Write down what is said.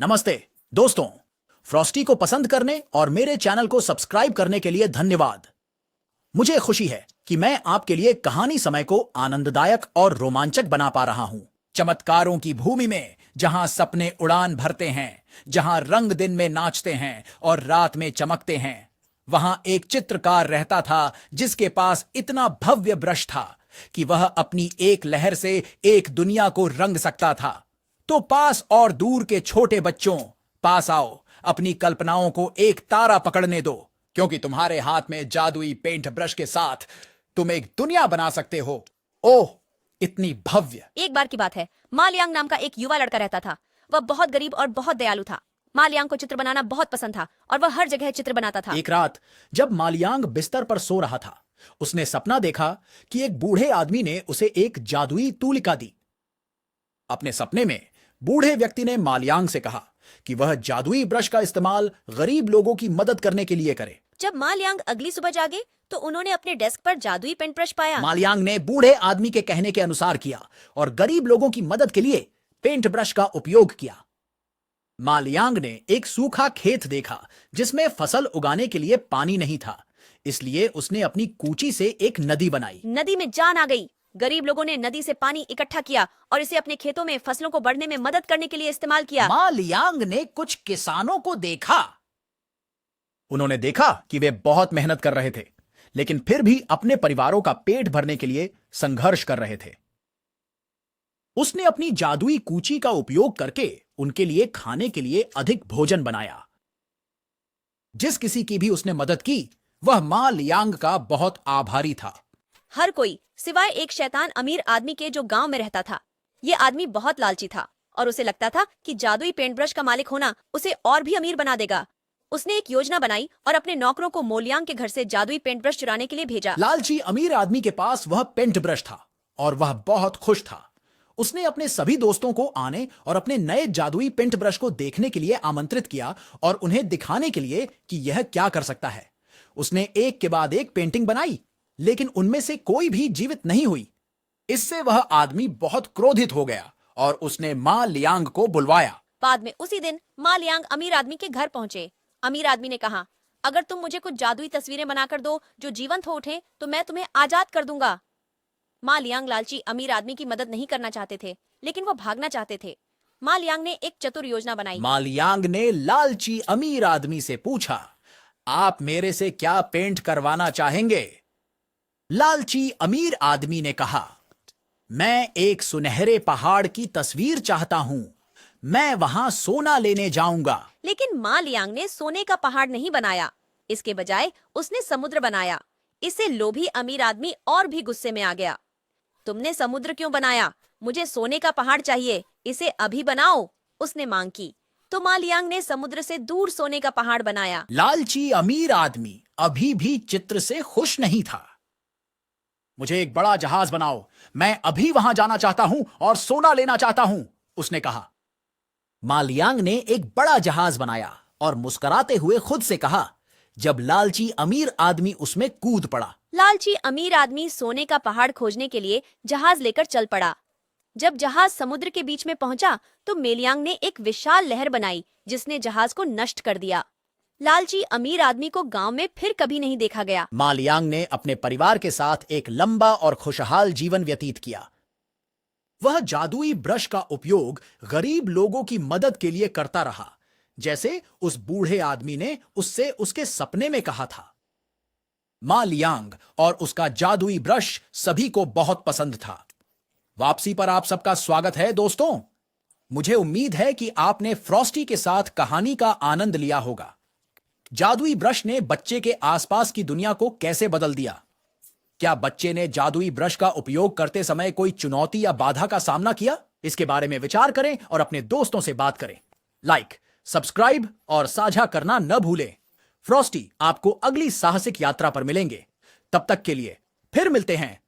नमस्ते दोस्तों, फ्रॉस्टी को पसंद करने और मेरे चैनल को सब्सक्राइब करने के लिए धन्यवाद। मुझे खुशी है कि मैं आपके लिए कहानी समय को आनंददायक और रोमांचक बना पा रहा हूं। चमत्कारों की भूमि में जहां सपने उड़ान भरते हैं, जहां रंग दिन में नाचते हैं और रात में चमकते हैं, वहां एक चित्रकार रहता था जिसके पास इतना भव्य ब्रश था कि वह अपनी एक लहर से एक दुनिया को रंग सकता था। तो पास और दूर के छोटे बच्चों, पास आओ, अपनी कल्पनाओं को एक तारा पकड़ने दो, क्योंकि तुम्हारे हाथ में जादुई पेंट ब्रश के साथ तुम एक दुनिया बना सकते हो। ओह, इतनी भव्य। एक बार की बात है, मा लियांग नाम का एक युवा लड़का रहता था। वह बहुत गरीब और बहुत दयालु था। मा लियांग को चित्र बनाना बहुत पसंद था और वह हर जगह चित्र बनाता था। एक रात जब मालियांग बिस्तर पर सो रहा था, उसने सपना देखा कि एक बूढ़े आदमी ने उसे एक जादुई तूलिका दी। अपने सपने में बूढ़े व्यक्ति ने मालियांग से कहा कि वह जादुई ब्रश का इस्तेमाल गरीब लोगों की मदद करने के लिए करे। जब मा लियांग अगली सुबह जागे तो उन्होंने अपने डेस्क पर जादुई पेंट ब्रश पाया। मालियांग ने बूढ़े आदमी के कहने के अनुसार किया और गरीब लोगों की मदद के लिए पेंट ब्रश का उपयोग किया। मालियांग ने एक सूखा खेत देखा जिसमें फसल उगाने के लिए पानी नहीं था, इसलिए उसने अपनी कूची से एक नदी बनाई। नदी में जान आ गई। गरीब लोगों ने नदी से पानी इकट्ठा किया और इसे अपने खेतों में फसलों को बढ़ने में मदद करने के लिए इस्तेमाल किया। मालियांग ने कुछ किसानों को देखा। उन्होंने देखा कि वे बहुत मेहनत कर रहे थे, लेकिन फिर भी अपने परिवारों का पेट भरने के लिए संघर्ष कर रहे थे। उसने अपनी जादुई कूची का उपयोग करके उनके लिए खाने के लिए अधिक भोजन बनाया। जिस किसी की भी उसने मदद की, वह मा लियांग का बहुत आभारी था। हर कोई सिवाय एक शैतान अमीर आदमी के जो गांव में रहता था। ये आदमी बहुत लालची था और उसे लगता था कि जादुई पेंट ब्रश का मालिक होना उसे और भी अमीर बना देगा। उसने एक योजना बनाई और अपने नौकरों को मोलियांग के घर से जादुई पेंट ब्रश चुराने के लिए भेजा। लालची अमीर आदमी के पास वह पेंट ब्रश था और वह बहुत खुश था। उसने अपने सभी दोस्तों को आने और अपने नए जादुई पेंट ब्रश को देखने के लिए आमंत्रित किया और उन्हें दिखाने के लिए कि यह क्या कर सकता है। उसने एक के बाद एक पेंटिंग बनाई, लेकिन उनमें से कोई भी जीवित नहीं हुई। इससे वह आदमी बहुत क्रोधित हो गया और उसने मा लियांग को बुलवाया। बाद में उसी दिन मा लियांग अमीर आदमी के घर पहुंचे। अमीर आदमी ने कहा, अगर तुम मुझे कुछ जादुई तस्वीरें बनाकर दो जो जीवंत हो उठे तो मैं तुम्हें आजाद कर दूंगा। मा लियांग लालची अमीर आदमी की मदद नहीं करना चाहते थे, लेकिन वो भागना चाहते थे। मा लियांग ने एक चतुर योजना बनाई। मा लियांग ने लालची अमीर आदमी से पूछा, आप मेरे से क्या पेंट करवाना चाहेंगे? लालची अमीर आदमी ने कहा, मैं एक सुनहरे पहाड़ की तस्वीर चाहता हूं। मैं वहां सोना लेने जाऊंगा। लेकिन मा लियांग ने सोने का पहाड़ नहीं बनाया। इसके बजाय उसने समुद्र बनाया। इससे लोभी अमीर आदमी और भी गुस्से में आ गया। तुमने समुद्र क्यों बनाया? मुझे सोने का पहाड़ चाहिए, इसे अभी बनाओ, उसने मांग की। तो मा लियांग ने समुद्र से दूर सोने का पहाड़ बनाया। लालची अमीर आदमी अभी भी चित्र से खुश नहीं था। मुझे एक बड़ा जहाज बनाओ, मैं अभी वहां जाना चाहता हूं और सोना लेना चाहता हूं, उसने कहा। मा लियांग ने एक बड़ा जहाज बनाया और मुस्कुराते हुए खुद से कहा, जब लालची अमीर आदमी उसमें कूद पड़ा। लालची अमीर आदमी सोने का पहाड़ खोजने के लिए जहाज लेकर चल पड़ा। जब जहाज समुद्र के बीच में पहुंचा तो मेलियांग ने एक विशाल लहर बनाई जिसने जहाज को नष्ट कर दिया। लालची अमीर आदमी को गांव में फिर कभी नहीं देखा गया। मा लियांग ने अपने परिवार के साथ एक लंबा और खुशहाल जीवन व्यतीत किया। वह जादुई ब्रश का उपयोग गरीब लोगों की मदद के लिए करता रहा, जैसे उस बूढ़े आदमी ने उससे उसके सपने में कहा था। मा लियांग और उसका जादुई ब्रश सभी को बहुत पसंद था। वापसी पर आप सबका स्वागत है दोस्तों। मुझे उम्मीद है कि आपने फ्रॉस्टी के साथ कहानी का आनंद लिया होगा। जादुई ब्रश ने बच्चे के आसपास की दुनिया को कैसे बदल दिया? क्या बच्चे ने जादुई ब्रश का उपयोग करते समय कोई चुनौती या बाधा का सामना किया? इसके बारे में विचार करें और अपने दोस्तों से बात करें। लाइक, सब्सक्राइब और साझा करना न भूलें। फ्रॉस्टी आपको अगली साहसिक यात्रा पर मिलेंगे। तब तक के लिए फिर मिलते हैं